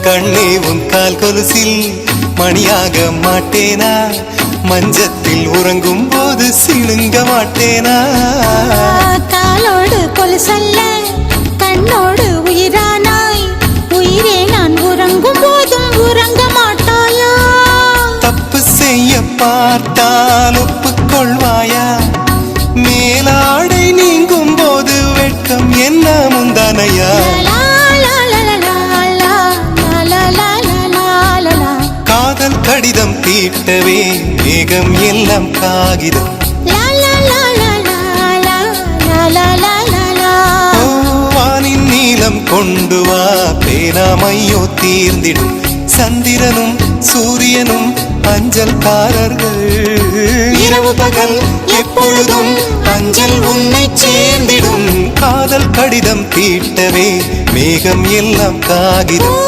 கண்ணே உன் கால் கொலுசில் மணியாக மாட்டேனா? மஞ்சத்தில் உறங்கும் போது சிணுங்க மாட்டேனா? காலோடு கொலுசல்ல கண்ணோடு உயிரானாய், உயிரே நான் உறங்கும் போதும் உறங்க மாட்டாயா? தப்பு செய்ய பார்த்தால் ஒப்புக்கொள்வாயா? மேலாடை நீங்கும் போது வெட்கம் என்ன முந்தானையா? காதல் கடிதம் தீட்டவே மேகம் எல்லாம் காகிதம். வானின் நீளம் கொண்டு வா, பேராமையோ தீர்ந்திடும். சந்திரனும் சூரியனும் அஞ்சல்காரர்கள். இரவு பகல் எப்பொழுதும் அஞ்சல் உன்னை சேர்ந்திடும். காதல் கடிதம் தீட்டவே மேகம் எல்லாம் காகிதம்.